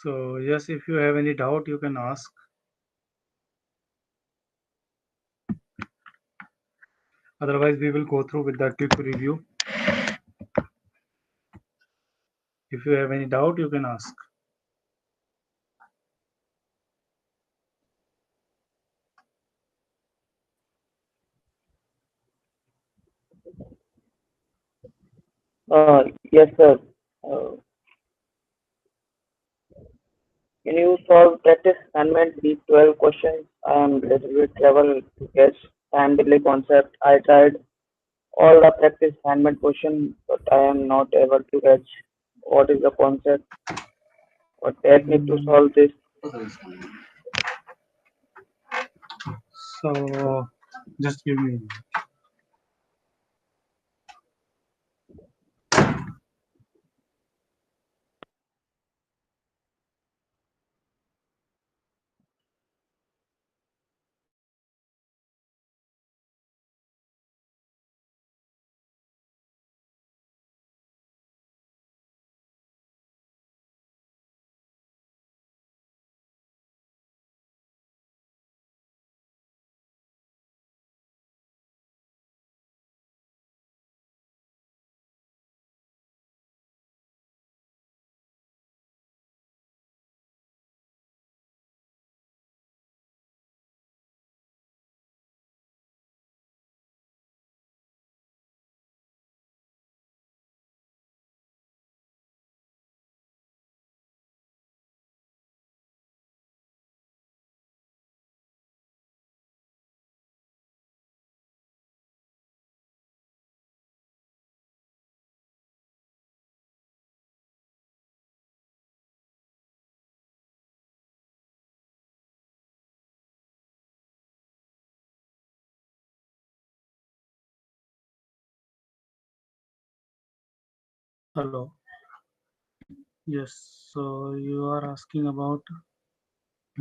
So yes, if you have any doubt, you can ask. Otherwise, we will go through with the quick review. If you have any doubt, you can ask. Yes, sir. Uh, can you solve practice assignment week 12 questions? I am little bit trouble to catch time delay concept. I tried all the practice assignment question, but I am not able to catch what is the concept or technique to Mm, solve this. so just give me. Hello. Yes. So you are asking about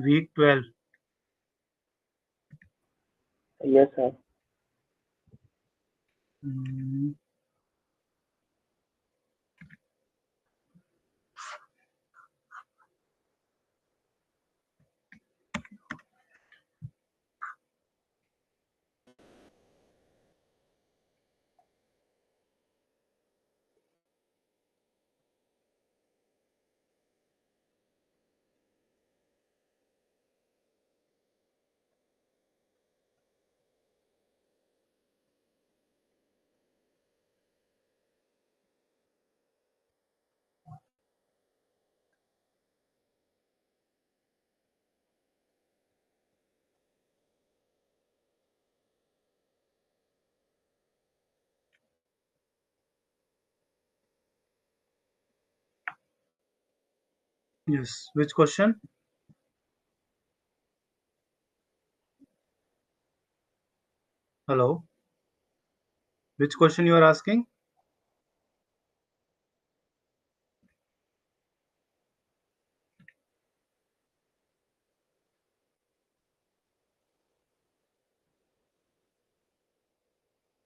week 12. Yes, sir. Mm, yes. Which question? Hello. Which question you are asking?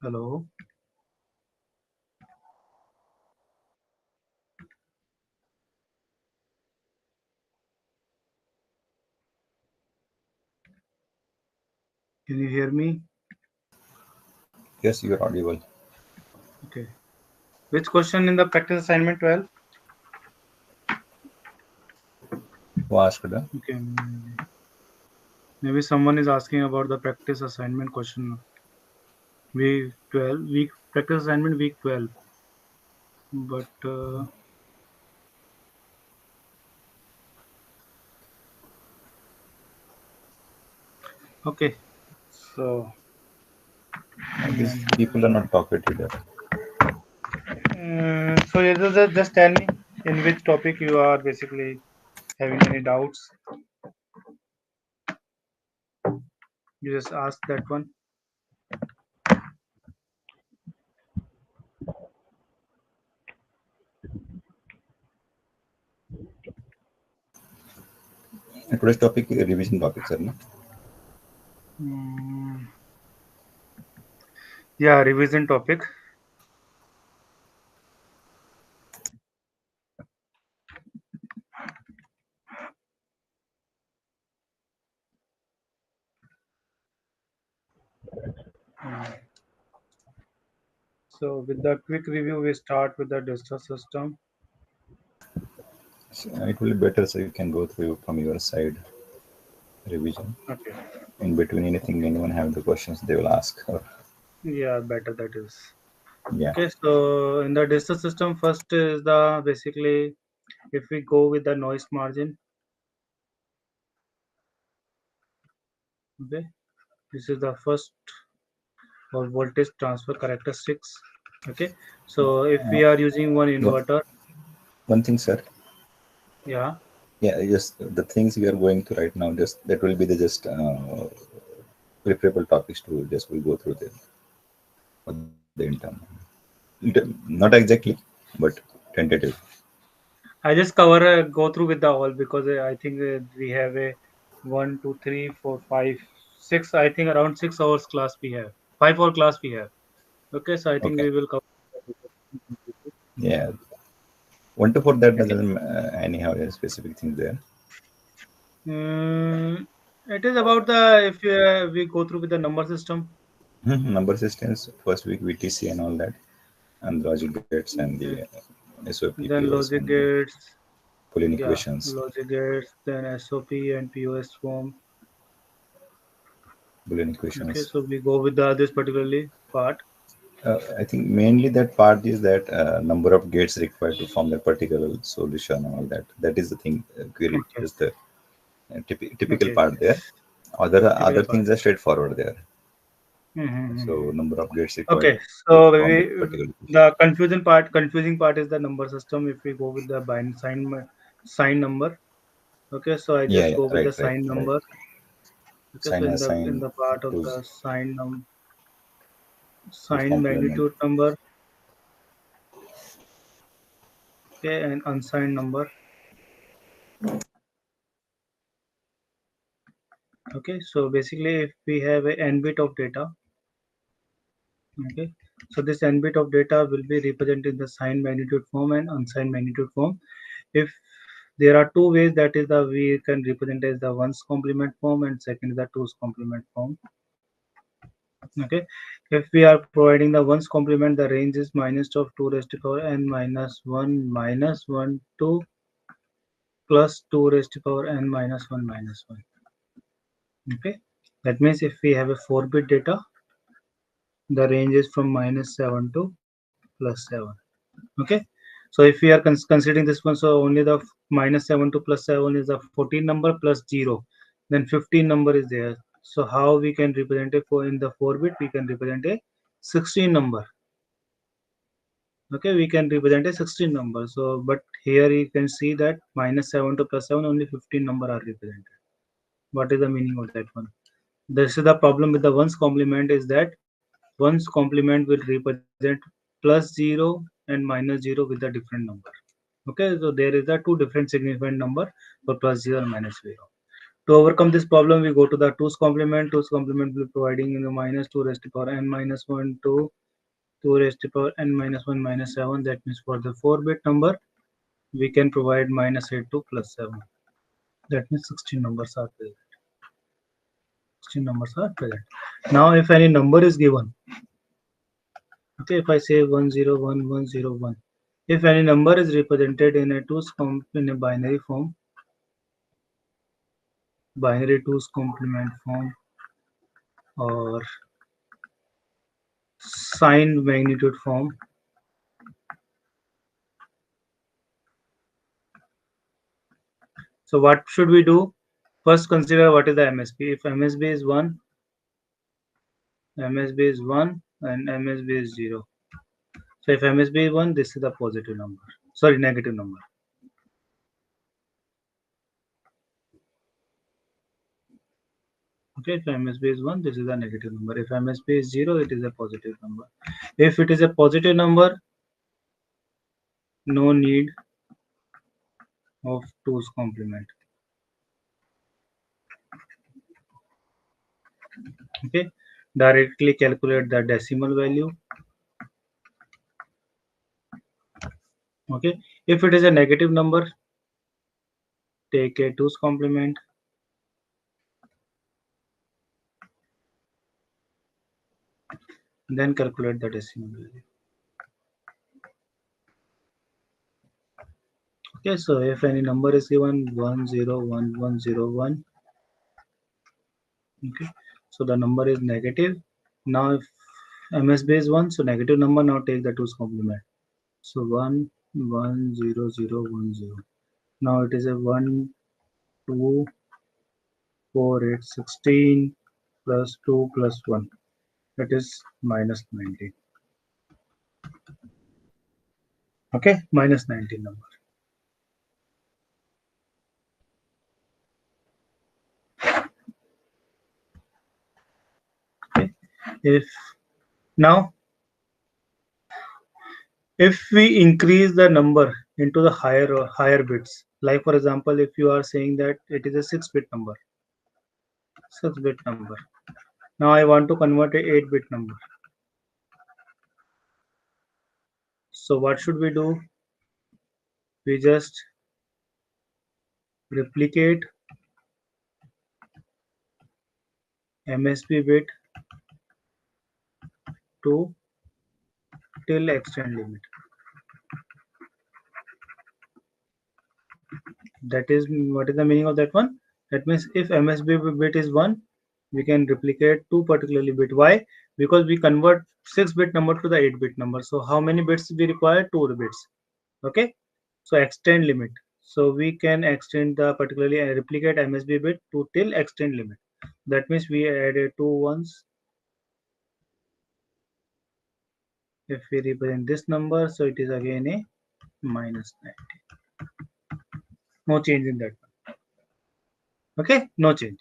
Hello. Can you hear me? Yes, you are audible. Okay. Which question in the practice assignment 12? Who asked? Okay. Maybe someone is asking about the practice assignment question. Week 12. Week practice assignment week 12. But okay. So These um, people are not talkative there. so just tell me in which topic you are basically having any doubts. You just ask that one. And today's topic is a revision topic, sir. No? Mm, yeah, revision topic. So with the quick review, we start with the digital system. So it will be better so you can go through from your side revision. Okay. In between anything, anyone have the questions they will ask. Or, Yeah, better that is. yeah. Okay, so in the digital system, first is the basically if we go with the noise margin, okay, this is the first or voltage transfer characteristics. Okay, so if Uh, we are using one one, inverter, one thing, sir. yeah, Yeah, just the things we are going through right now. Just that will be the just preferable topics to just we'll go through them for the internal. Not exactly, but tentative. I just cover go through with the all because I think we have a 1, 2, 3, 4, 5, 6. I think around 6 hours class we have, 5 hour class we have. Okay, so I think Okay. we will cover. Yeah. One to four that Okay. doesn't anyhow a specific thing there. It is about the if we go through with the number system. Number systems, first week VTC and all that, and the logic gates and the Okay. SOP, Then POS, logic and gates, Boolean yeah, equations. logic gates, then SOP and POS form. Boolean Okay, equations. so we go with the this particularly part. I think mainly that part is that number of gates required to form that particular solution and all that. That is the thing, query, Okay, just the typical okay, part there. Other typical part. things are straightforward there. So Mm-hmm. number of gates required Okay, to so form we, that particular equation. the confusing part is the number system. If we go with the bind sign number, okay, so I Yeah, just yeah, go with right, the right, sign right. number. Okay, so Sign a in sign the part of to the with sign complement. magnitude number, okay, and unsigned number. Okay, so basically, if we have a n bit of data, okay, so this n bit of data will be represented in the signed magnitude form and unsigned magnitude form. If there are two ways, that is the we can represent as the ones complement form and second is the twos complement form. Okay, if we are providing the ones complement, the range is minus of 2 raised to power n minus 1 to plus 2 raised to power n minus 1 minus 1. Okay, that means if we have a 4-bit data, the range is from -7 to +7. Okay, so if we are considering this one, so only the -7 to +7 is a 14 number plus 0, then 15 number is there. So how we can represent it for in the 4-bit, we can represent a 16 number. Okay, we can represent a 16 number. So but here you can see that -7 to +7 only 15 number are represented. What is the meaning of that one? This is the problem with the ones complement, is that ones complement will represent +0 and -0 with a different number. Okay, so there is a two different significant number for +0 and -0. To overcome this problem, we go to the twos complement. Twos complement will be providing in the -2 raised to power n minus 1 to 2 raised to power n minus 1 minus 7. That means for the 4-bit number, we can provide -8 to +7. That means 16 numbers are present. 16 numbers are present. Now, if any number is given, okay, if I say 101101, if any number is represented in a in a binary twos complement form, or signed magnitude form, so what should we do? First, consider what is the MSB. If MSB is 1, MSB is 1, and MSB is 0. So if MSB is 1, this is a positive number. Sorry, negative number. Okay, if MSB is 1, this is a negative number. If MSB is 0, it is a positive number. If it is a positive number, no need of twos complement. Okay, directly calculate the decimal value. Okay, if it is a negative number, take a twos complement. Then calculate the decimal value. Okay, so if any number is given 101101, okay, so the number is negative. Now if MSB is 1, so negative number, now take the 2's complement. So 110010. Now it is a 1, 2, 4, 8, 16 plus 2 plus 1. That is minus 19. Okay, minus 19 number. Okay, if now if we increase the number into the higher bits, like for example, if you are saying that it is a 6-bit number, 6-bit number. Now I want to convert a 8-bit number. So what should we do? We just replicate MSB bit to till extend limit. That is what is the meaning of that one? That means if MSB bit is 1, we can replicate 2 particularly bit. Why? Because we convert 6-bit number to the 8-bit number. So how many bits we require? 2 bits. Okay. So extend limit. So we can extend the particularly replicate MSB bit to till extend limit. That means we added 2 ones. If we represent this number, so it is again a minus 90. No change in that one. Okay, no change.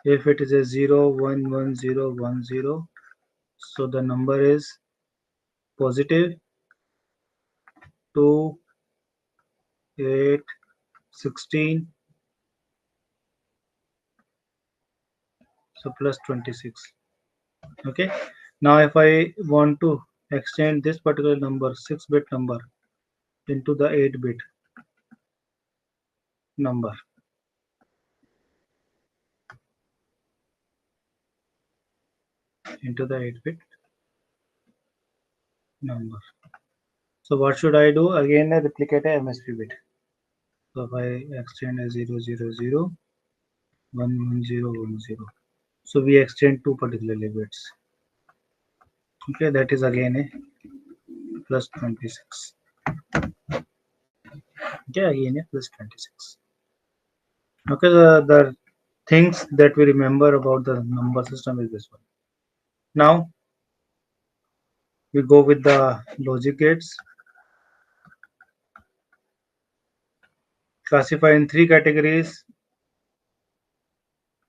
If it is a 0 1 1 0 1 0, so the number is positive 2 8 16, so plus 26. Okay, now if I want to extend this particular number 6-bit number into the 8-bit number, into the 8-bit number, so what should I do? Again, I replicate a MSB bit. So if I extend a 0 0 0 1 1 0 1 0, so we extend 2 particular bits. Okay, that is again a plus 26. Okay, again a plus 26. Okay, the things that we remember about the number system is this one. Now we go with the logic gates. Classify in 3 categories.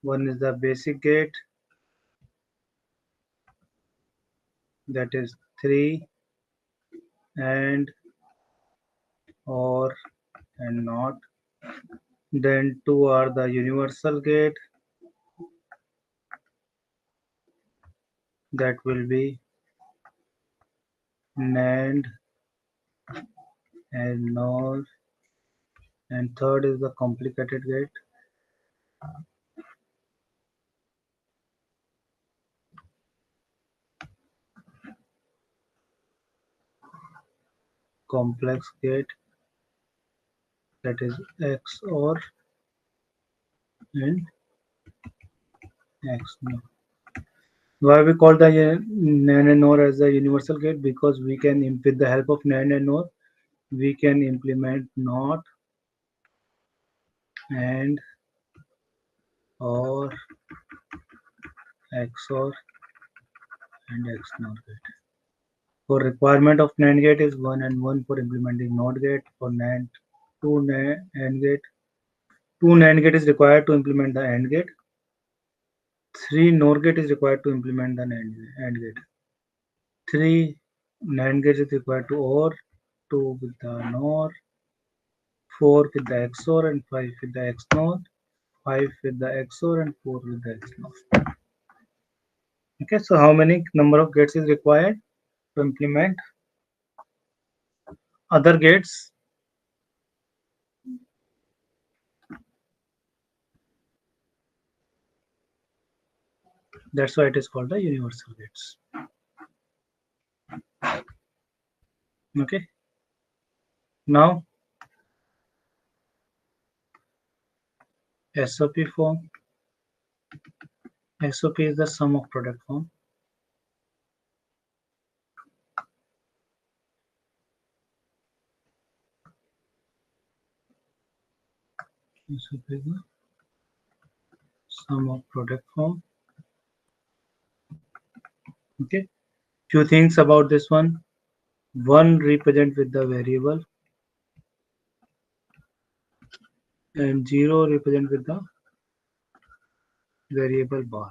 One is the basic gate, that is 3 and or and not. Then 2 are the universal gate, that will be NAND and NOR, and third is the complicated gate. Complex gate, that is XOR and XNOR. Why we call the NAND and NOR as the universal gate? Because we can, with the help of NAND and NOR, we can implement NOT and or XOR and XNOR gate. For requirement of NAND gate is 1 and 1 for implementing NOT gate. For NAND, 2 NAND gate. 2 NAND gate is required to implement the AND gate. 3 NOR gate is required to implement the AND gate. 3 NAND gate is required to OR, 2 with the NOR, 4 with the XOR, and 5 with the XNOR, 5 with the XOR, and 4 with the XNOR. Okay, so how many number of gates is required to implement other gates? That's why it is called the universal gates. Okay. Now SOP form. SOP is the sum of product form. SOP is the sum of product form. Okay. Few things about this one. One represent with the variable and 0 represent with the variable bar.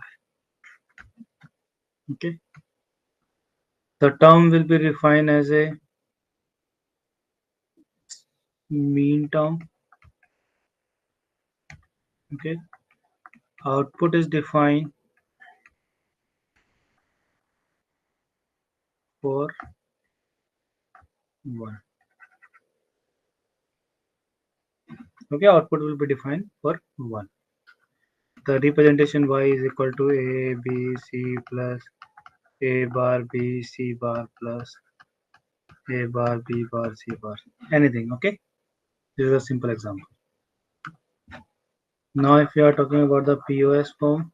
Okay. The term will be defined as a mean term. Okay. Output is defined for 1. Okay, output will be defined for 1. The representation y is equal to a b c plus a bar b c bar plus a bar b bar c bar, anything. Okay, this is a simple example. Now if you are talking about the POS form,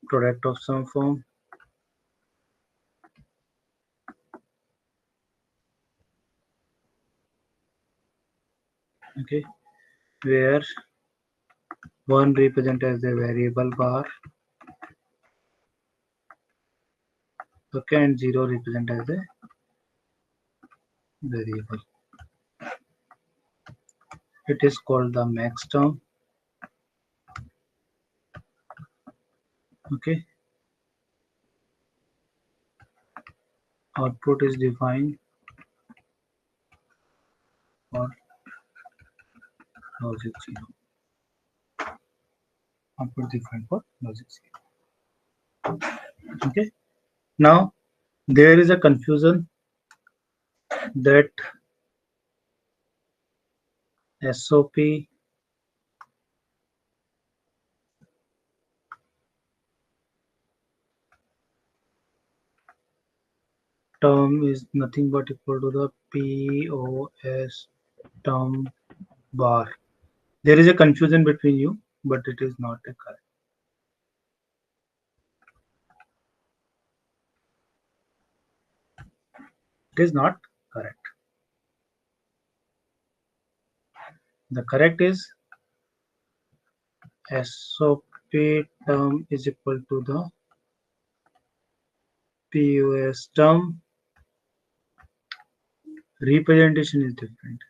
product of sum form, okay, where 1 represent as a variable bar, okay, and 0 represent as a variable. It is called the max term. Okay, output is defined for logic 0. Output defined for logic 0. Okay, now there is a confusion that SOP term is nothing but equal to the POS term bar. There is a confusion between you, but it is not a correct. It is not correct. The correct is SOP term is equal to the POS term. Representation is different.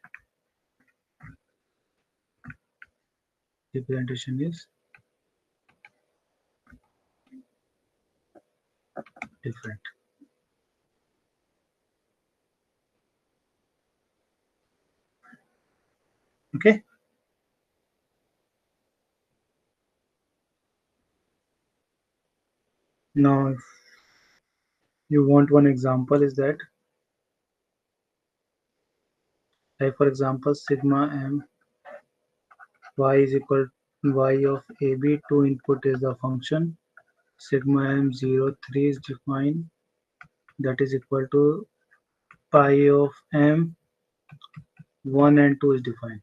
Representation is different. Okay. Now, if you want one example, is that, like for example, sigma m y is equal to y of AB. Two input is the function. Sigma m03 is defined. That is equal to pi of m. 1 and 2 is defined.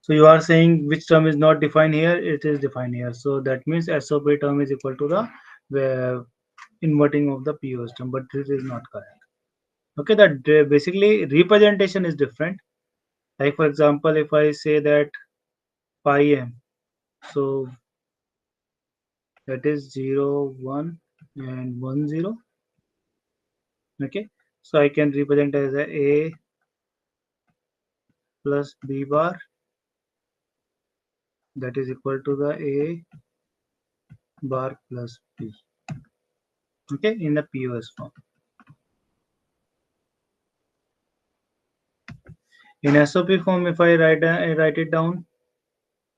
So you are saying which term is not defined here? It is defined here. So that means SOP term is equal to the inverting of the POS term, but this is not correct. Okay, that basically representation is different. Like for example, if I say that pi m, so that is 0 1 and 1 0. Okay, so I can represent as a plus b bar, that is equal to the a bar plus b. Okay, in the POS form. In SOP form, if I write it down,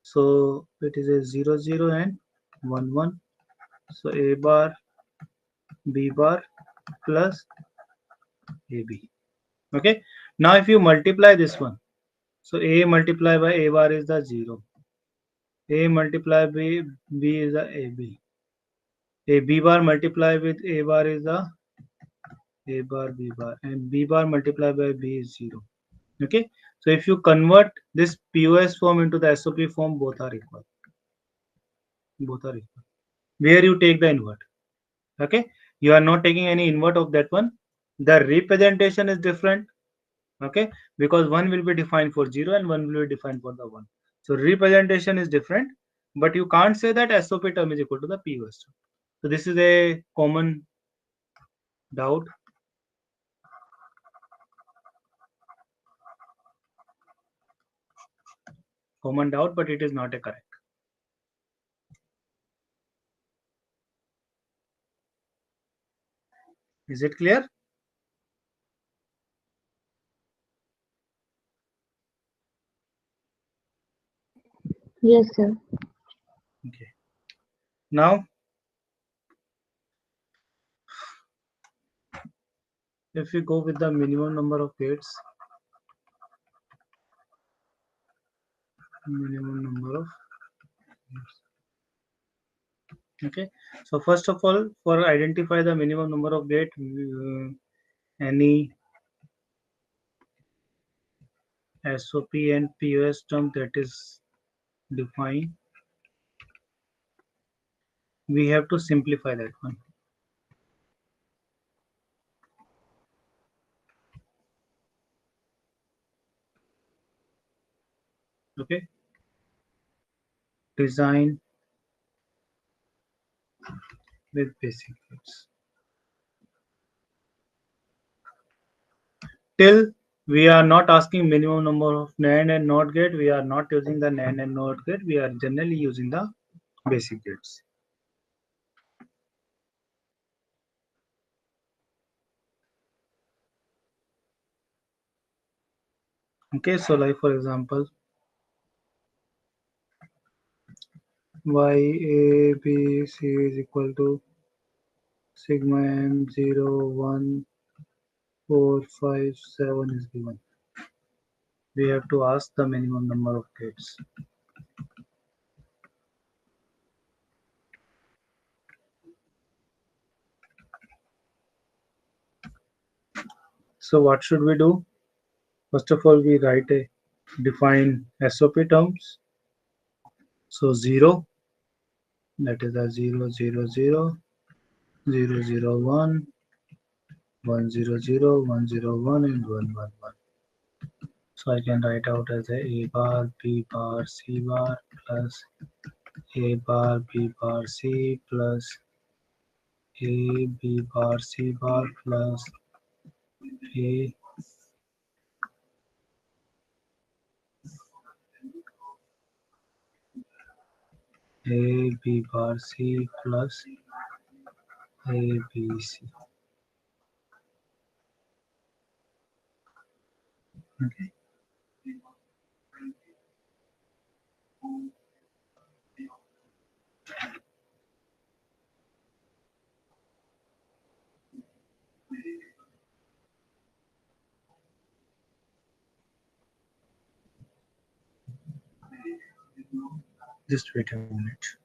so it is a 0 0 and 1 1. So a bar b bar plus ab. Okay, now if you multiply this one, so a multiplied by a bar is the 0, a multiplied by b is the ab. A B bar multiplied with A bar is A bar B bar, and B bar multiplied by B is 0. Okay, so if you convert this POS form into the SOP form, both are equal. Both are equal. Where you take the invert. Okay, you are not taking any invert of that one. The representation is different. Okay, because one will be defined for 0 and one will be defined for the 1. So representation is different, but you can't say that SOP term is equal to the POS term. So this is a common doubt. But it is not a correct. Is it clear? Yes, sir. Okay. Now, if we go with the minimum number of gates, minimum number of gates. Okay, so first of all, for identify the minimum number of gate, any SOP and POS term that is defined, we have to simplify that one. Okay, design with basic gates. Till we are not asking minimum number of NAND and NOT gate, we are not using the NAND and NOT gate, we are generally using the basic gates. Okay, so like for example, y a b c is equal to sigma m 0 1 4 5 7 is given. We have to ask the minimum number of gates. So what should we do? First of all, we write a define SOP terms. So 0, that is a 0 0 0 0 0 1 1 0 0 1 0 1 and 1 1 1. So I can write out as a bar B bar C bar plus A bar B bar C plus A B bar C bar plus A B bar C plus A B C. Okay. Just wait a minute.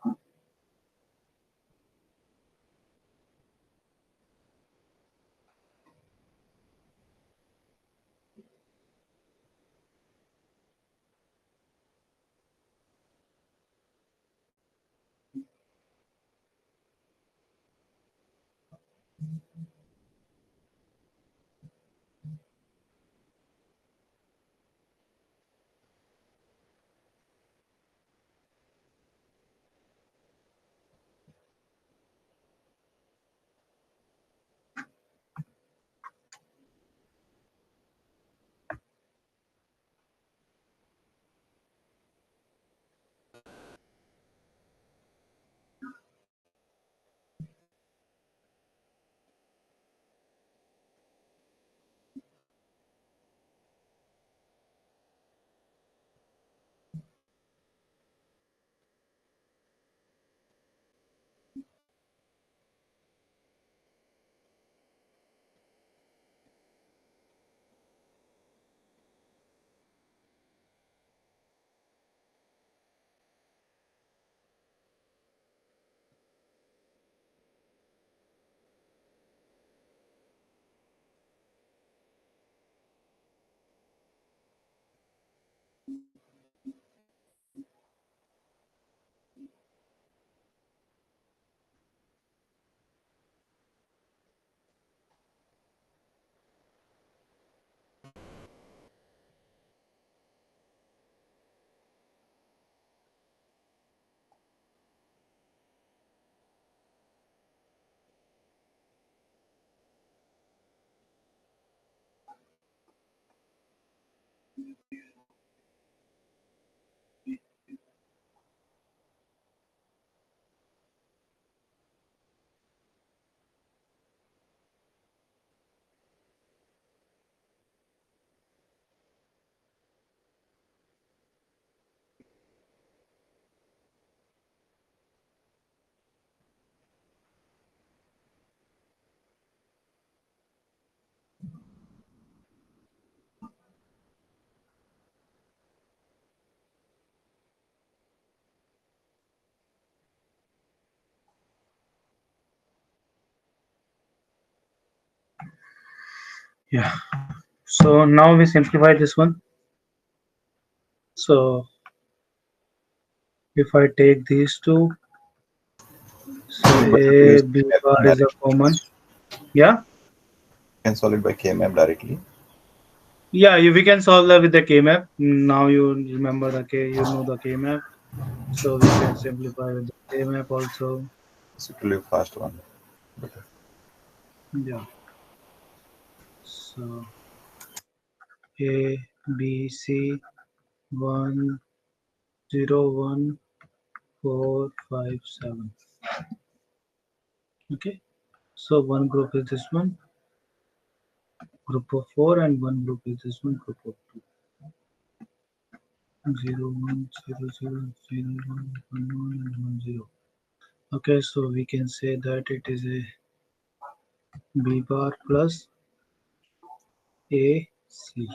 Yeah. So now we simplify this one. So if I take these two, so But A, B bar is a common. Yeah. can solve it by K-map directly. Yeah, we can solve that with the K-map. Now you remember the K, you know the K-map. So we can simplify with the K-map also. So it will be fast one. Better. Yeah. So A, B, C, 1, 0, 1, 4, 5, 7. Okay. So one group is this one, group of 4, and one group is this one, group of 2. 0, 1, 0, 0, 0, 1, 1, 1, and 1, 0. Okay, so we can say that it is a B bar plus A, C.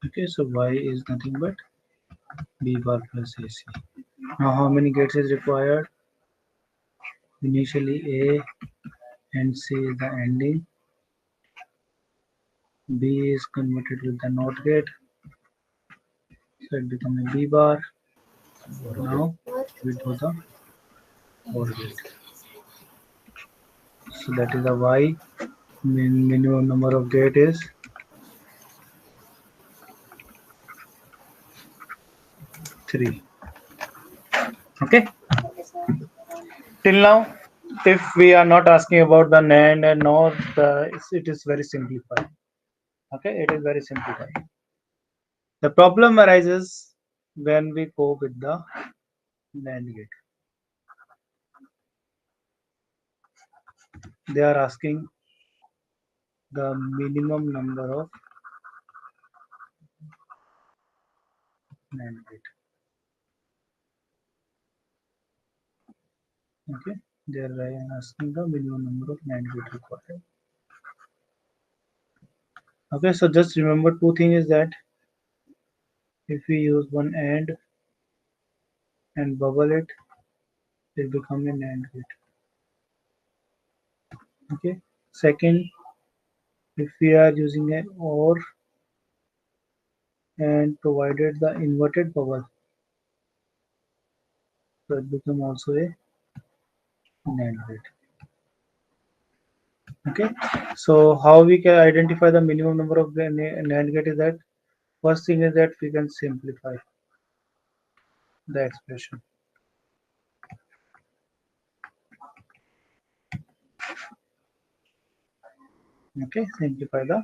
Okay, so Y is nothing but B bar plus AC. Now how many gates is required? Initially A and C is the ending. B is converted with the NOT gate. So it becomes a B bar. Now we do the OR gate. So that is the Y. Minimum number of gate is 3. Okay. Till now, if we are not asking about the NAND and NOR, it is very simplified. Okay, it is very simplified. The problem arises when we go with the NAND gate. They are asking the minimum number of NAND gate. Okay, they are asking the minimum number of NAND gate required. Okay, so just remember two things is that if we use one and bubble it, it becomes a NAND gate. Okay. Second, if we are using an OR and provided the inverted bubble, so it becomes also a NAND gate. Okay. So how we can identify the minimum number of NAND gate is that first thing is that we can simplify the expression. Okay, simplify the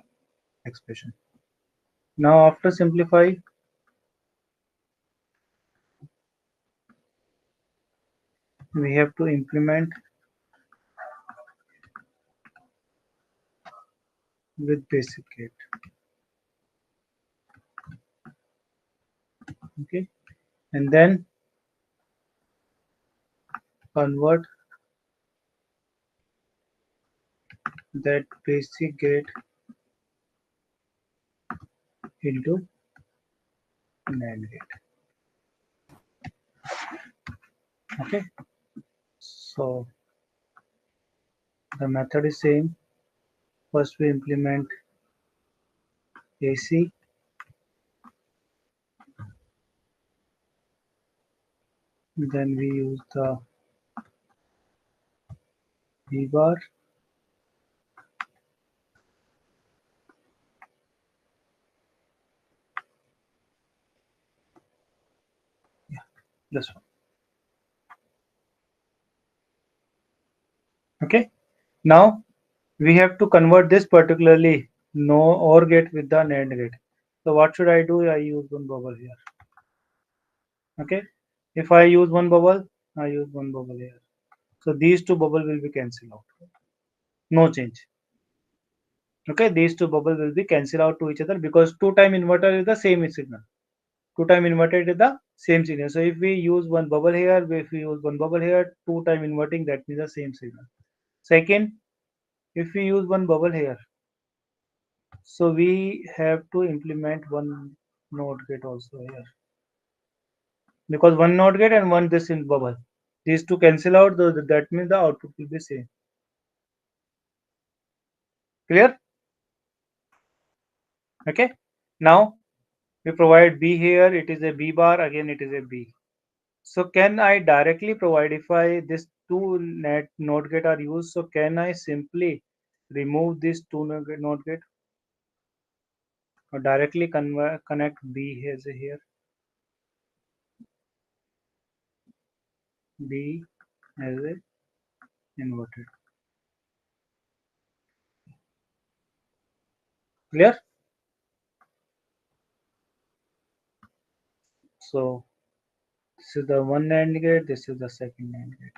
expression. Now after simplify, we have to implement with basic gate. Okay, and then convert that basic gate into NAND gate. Okay, so the method is same. First we implement AC Then we use the B bar. Yeah, this one. Okay. Now we have to convert this particularly no OR gate with the NAND gate. So what should I do? I use one bubble here. Okay. If I use one bubble, I use one bubble here. So these two bubble will be cancelled out. No change. Okay. These two bubble will be cancelled out to each other because two-time inverter is the same signal. Two-time inverter is the same signal. So if we use one bubble here, if we use one bubble here, two-time inverting, that means the same signal. Second, if we use one bubble here, so we have to implement one NOT gate also here because one NOT gate and one this in bubble. These two cancel out, that means the output will be same. Clear? Okay. Now we provide B here. It is a B bar. Again, it is a B. So can I directly provide if I this two NOT gate are used? So can I simply remove this two NOT gate or directly connect B as a here? B as a inverted. Clear? So this is the one NAND gate, this is the second NAND gate.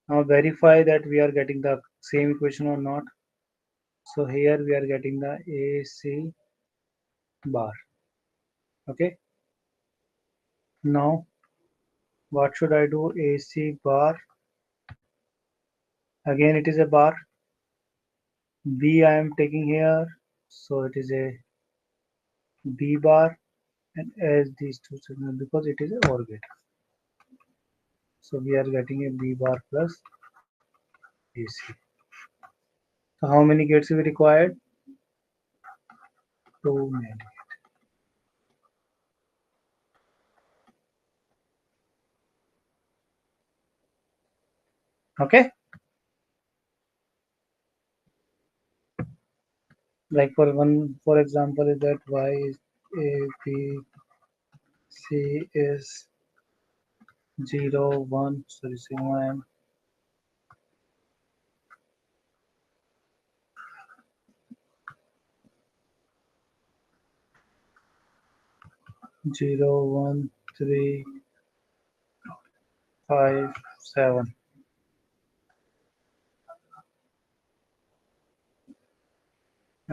Now verify that we are getting the same equation or not. So here we are getting the AC bar. Okay. Now what should I do? AC bar. Again it is a bar. B I am taking here. So it is a B bar and as these two signals because it is a OR gate. So we are getting a B bar plus AC. So how many gates we required? Two NAND. Okay. Like for example is that y is a b c is 0 1 sorry 1 0 1 3 5 7.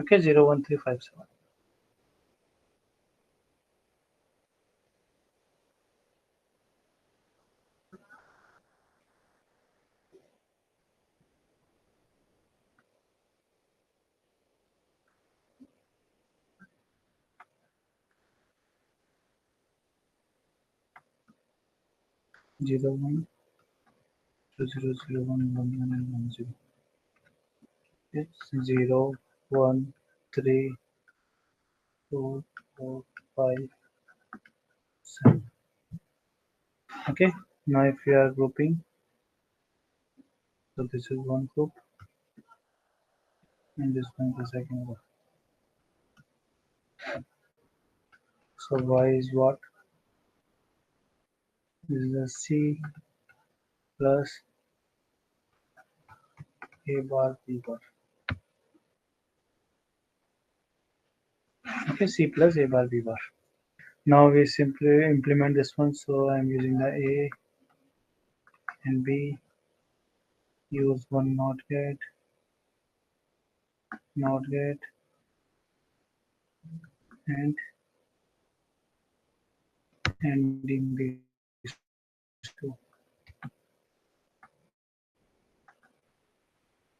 Okay, 0 1 3 5 7. Zero 1 0 0 0 1 1 1 and 1 0. It's 0 1 3 2 4 5 7. Okay, now if we are grouping, so this is one group and this one is the second group. So y is what? This is a C plus A bar B bar. Okay, C plus A bar B bar. Now we simply implement this one. So I'm using the A and B. Use one NOT gate, and ending these two.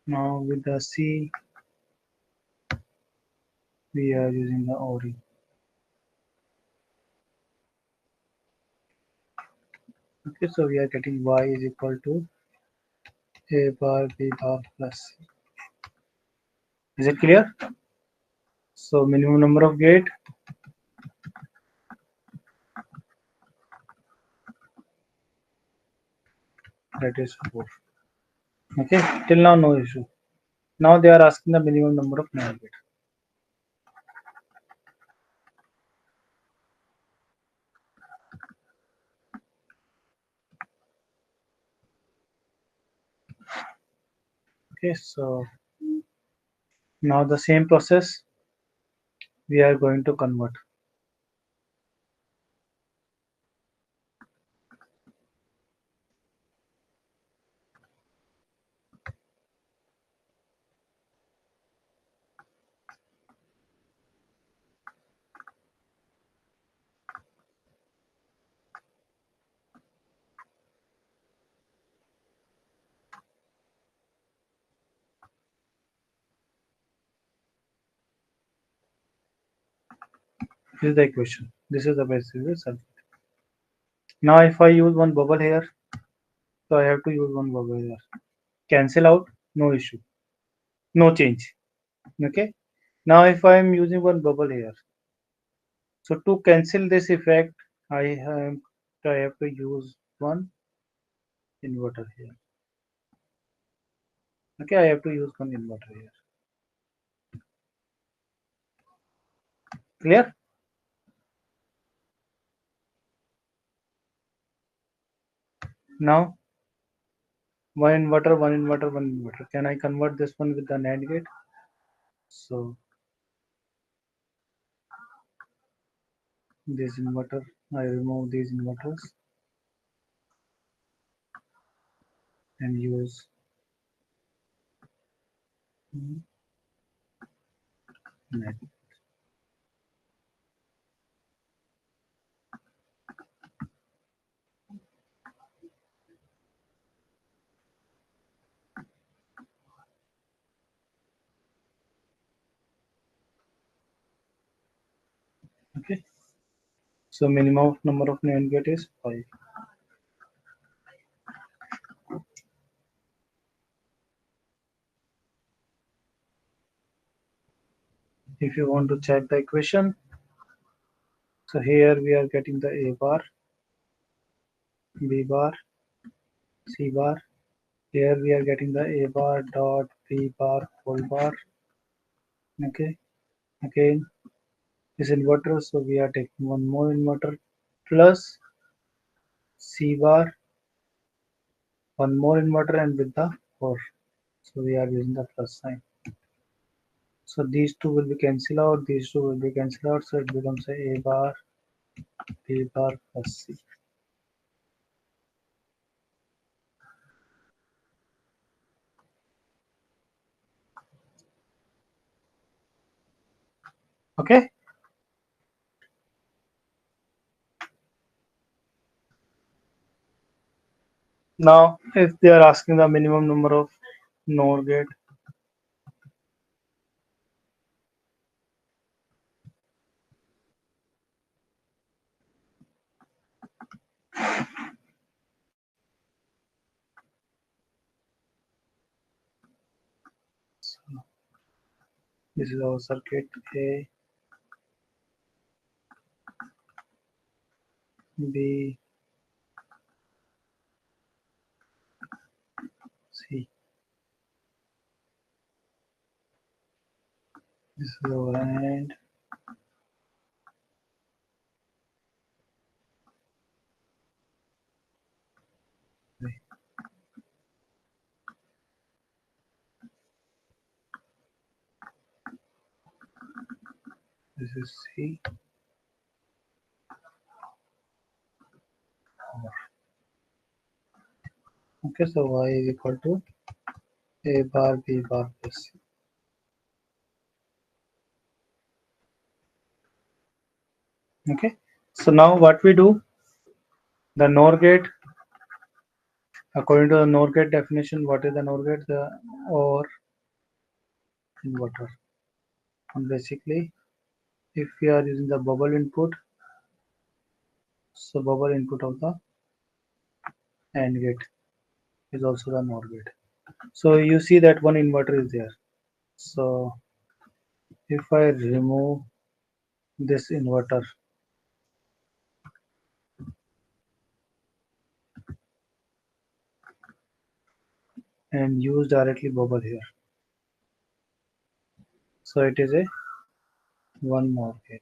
Now with the C, we are using the ORI. Okay, so we are getting Y is equal to A bar B bar plus C. Is it clear? So minimum number of gate that is 4. Okay, till now no issue. Now they are asking the minimum number of NAND gate. Okay, so now the same process we are going to convert. This is the equation. This is the basic result. Now if I use one bubble here, so I have to use one bubble here. Cancel out, no issue, no change. Okay. Now if I am using one bubble here, so to cancel this effect, I have to use one inverter here. Okay, I have to use one inverter here. Clear? Now one inverter, one inverter, one inverter. Can I convert this one with the NAND gate? So this inverter, I remove these inverters and use NAND. Okay. So minimum number of NAND gate is 5. If you want to check the equation, so here we are getting the A bar, B bar, C bar. Here we are getting the A bar dot B bar whole bar. Okay. Again, this inverter, so we are taking one more inverter plus C bar, one more inverter and with the 4. So we are using the plus sign. So these two will be cancelled out, these two will be cancelled out, so it becomes a bar, B bar plus C. Okay. Now, if they are asking the minimum number of NOR gate, so this is our circuit A, B, C. This is our AND. This is C. Okay, so Y is equal to A bar B bar plus C. Okay, so now what we do, the NOR gate, according to the NOR gate definition, what is the NOR gate? The OR inverter. And basically, if we are using the bubble input, so bubble input of the AND gate is also the NOR gate. So you see that one inverter is there. So if I remove this inverter, and use directly bubble here. So it is a one more gate.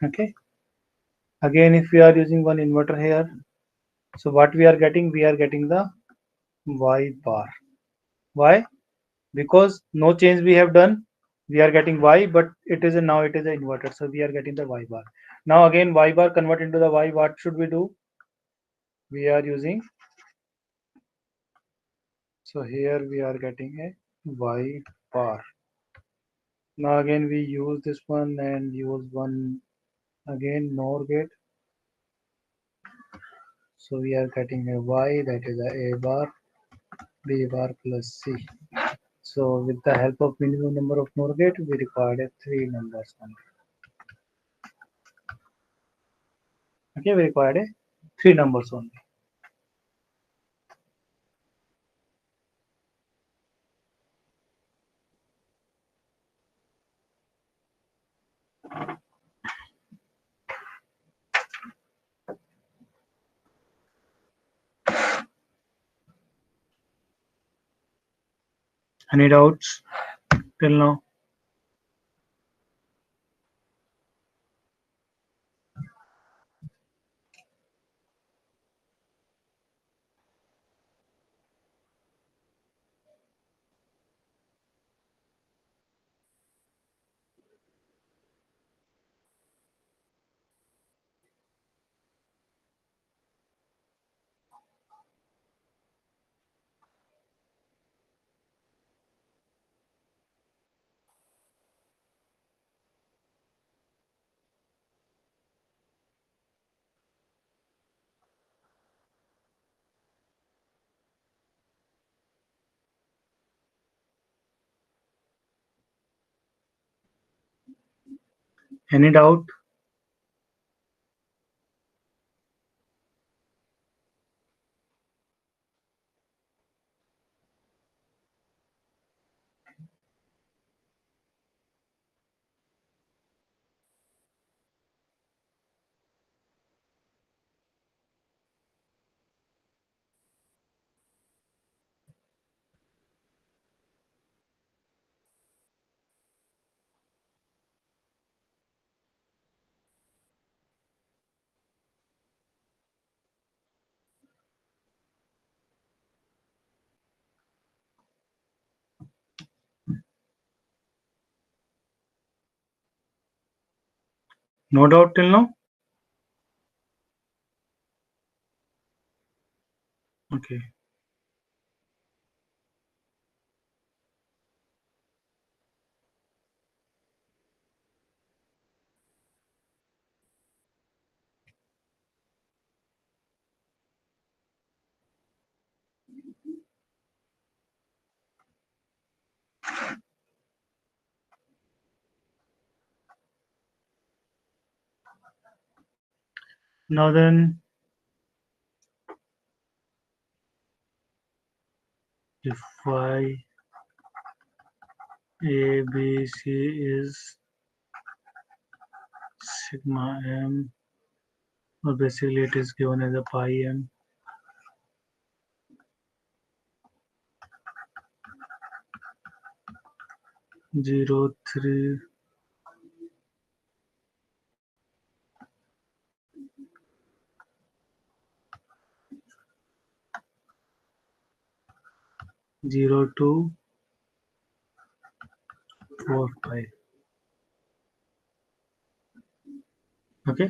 Okay. Again, if we are using one inverter here, so what we are getting the Y bar. Why? Because no change we have done, we are getting Y, but now it is an inverter, so we are getting the Y bar. Now again, Y bar convert into the Y. What should we do? We are using, so here we are getting a Y bar. Now again we use this one and use one again NOR gate. So we are getting a Y, that is a bar, B bar plus C. So with the help of minimum number of NOR gate, we required a 3 numbers only. Okay, we required a 3 numbers only. Any doubts till now? Any doubt? No doubt till now? Okay. Now then, if Y A B C is sigma m, or basically it is given as a pi m, 0 3 0 2 4 5. Okay,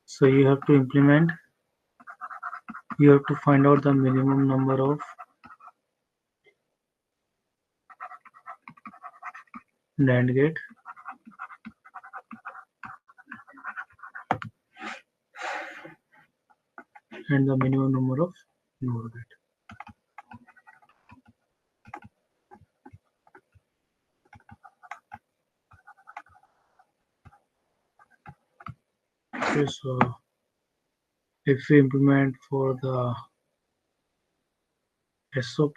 so you have to find out the minimum number of NAND gate and the minimum number of NOR gate. Okay, so if we implement for the SOP,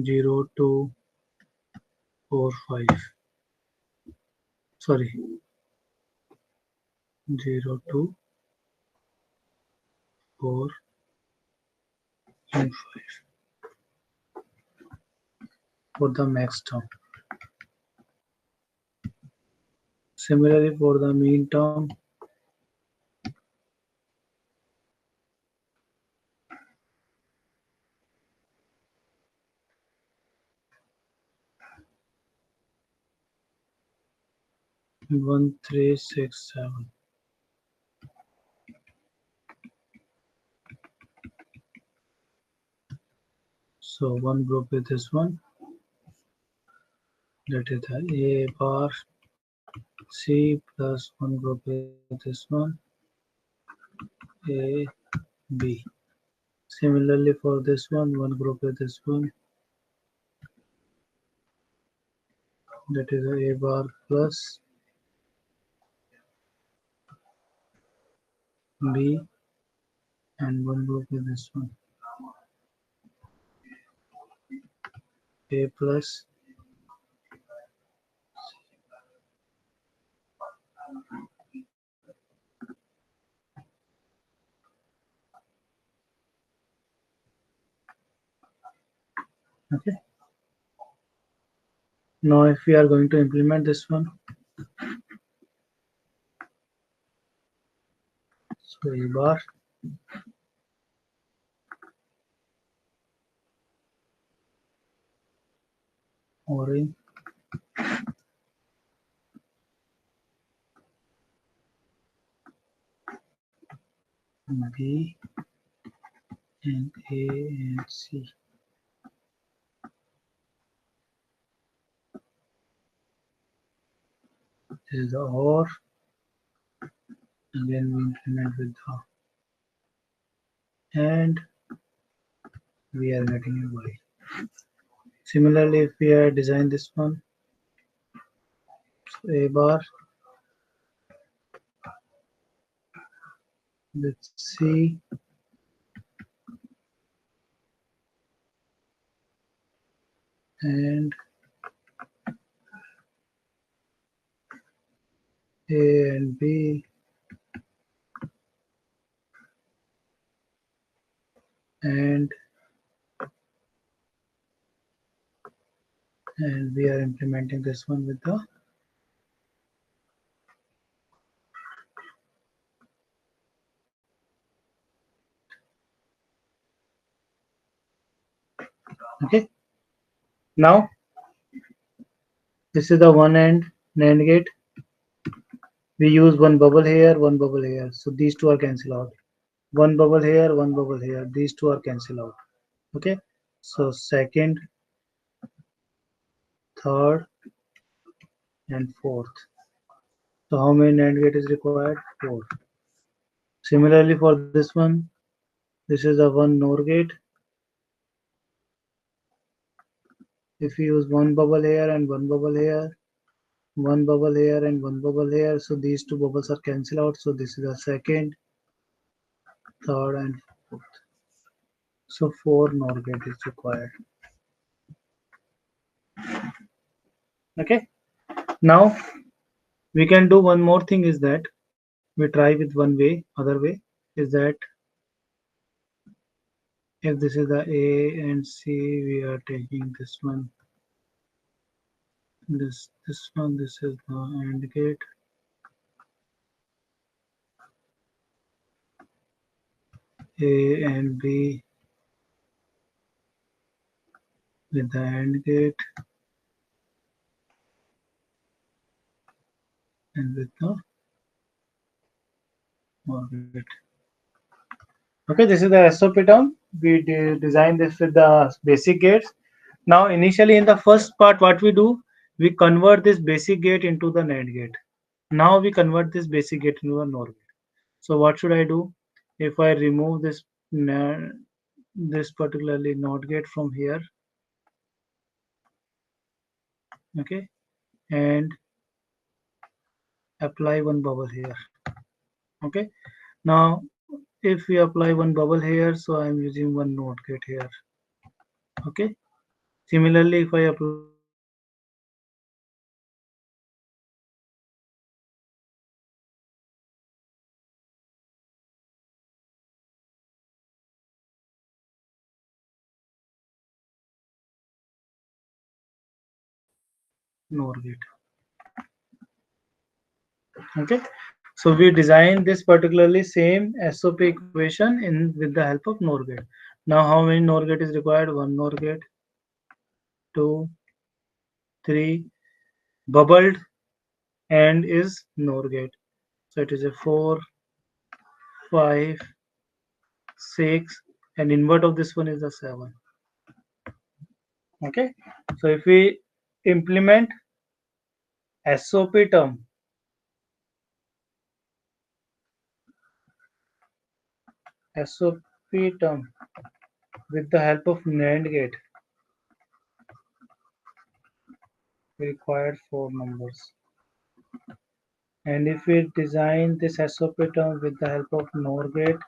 0 2 4 5. Sorry, 0 2 4 and 5 for the max term. Similarly, for the mean term, 1367. So one group is this one, that is the A bar C plus one group is this one, A B. Similarly for this one group is this one, that is a bar plus B, and one group is this one, A plus okay. Now if we are going to implement this one, so A bar orange B and A and C. This is the OR. Again we implement with the AND, we are getting a Y. Similarly, if we are design this one, so A bar with C and A and B and we are implementing this one with the okay. Now this is the one end NAND gate. We use one bubble here, one bubble here, so these two are cancel out. One bubble here, one bubble here, these two are cancel out. Okay, so second, third and fourth. So how many NAND gate is required? 4. Similarly for this one, this is a one NOR gate. If we use one bubble here and one bubble here, one bubble here and one bubble here, so these two bubbles are cancel out. So this is the second, third and fourth. So 4 NOR gate is required. Okay. Now we can do one more thing, is that we try with one way, other way is that if this is the A and C, we are taking this one, this one, this is the AND gate. A and B with the AND gate and with the OR gate. Okay, this is the SOP term. We design this with the basic gates. Now initially in the first part, what we do, we convert this basic gate into the NAND gate. Now we convert this basic gate into a NOR gate. So what should I do? If I remove this this particularly NOT gate from here, okay, and apply one bubble here. Okay, now if we apply one bubble here, so I'm using one NOT gate here. Okay, Similarly, if I apply NOR gate. Okay, so we design this particularly same SOP equation in with the help of NOR gate. Now, how many NOR gate is required? One NOR gate, 2, 3, bubbled and is NOR gate. So it is a 4, 5, 6, and invert of this one is the 7. Okay, so if we implement SOP term with the help of NAND gate, we required 4 numbers. And if we design this SOP term with the help of NOR gate,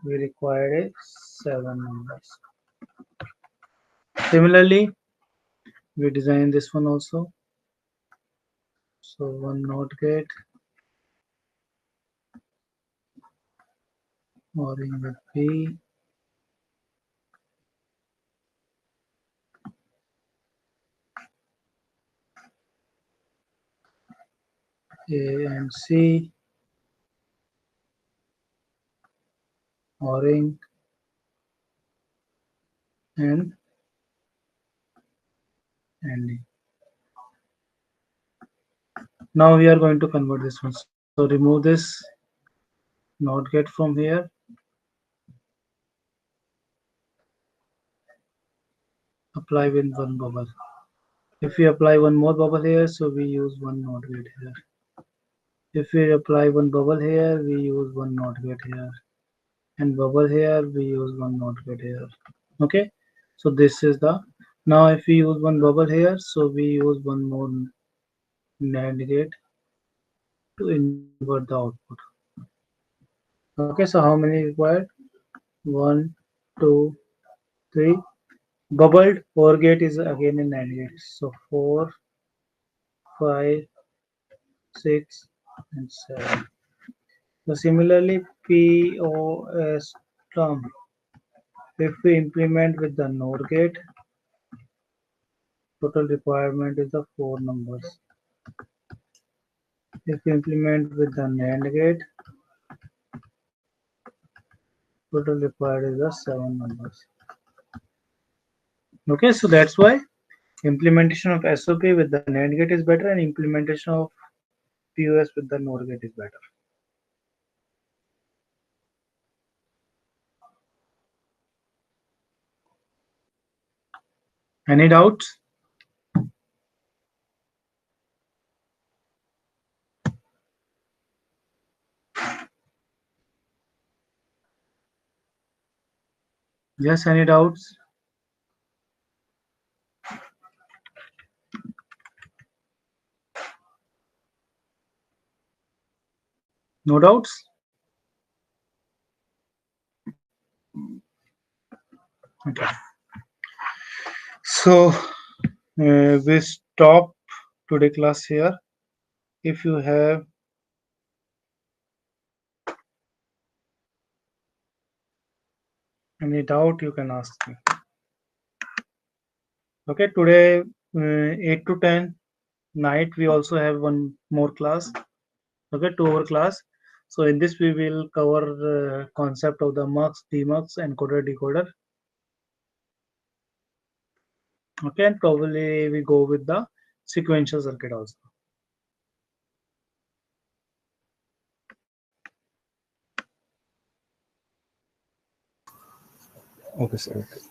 we required 7 numbers. Similarly, we design this one also. So one NOT gate, ORing with B, A and C, ORing and ending. Now we are going to convert this one. So remove this NOT gate from here. Apply with one bubble. If we apply one more bubble here, so we use one NOT gate here. If we apply one bubble here, we use one NOT gate here. And bubble here, we use one NOT gate here. Okay, so this is the, now if we use one bubble here, so we use one more NAND gate to invert the output. Okay, so how many required? 1, 2, 3. Bubbled OR gate is again a NAND gate. So 4, 5, 6, and 7. So similarly, POS term, if we implement with the NOR gate, total requirement is the 4 numbers. If we implement with the NAND gate, total required is the 7 numbers. Okay, so that's why implementation of SOP with the NAND gate is better and implementation of POS with the NOR gate is better. Any doubts? Yes, any doubts? No doubts? Okay. So we stop today class here. If you have any doubt, you can ask me. Okay, today 8 to 10 night we also have one more class. Okay, 2 hour class. So in this we will cover the concept of the mux, demux, encoder, decoder. Okay, and probably we go with the sequential circuit also. Okay, sir. Okay.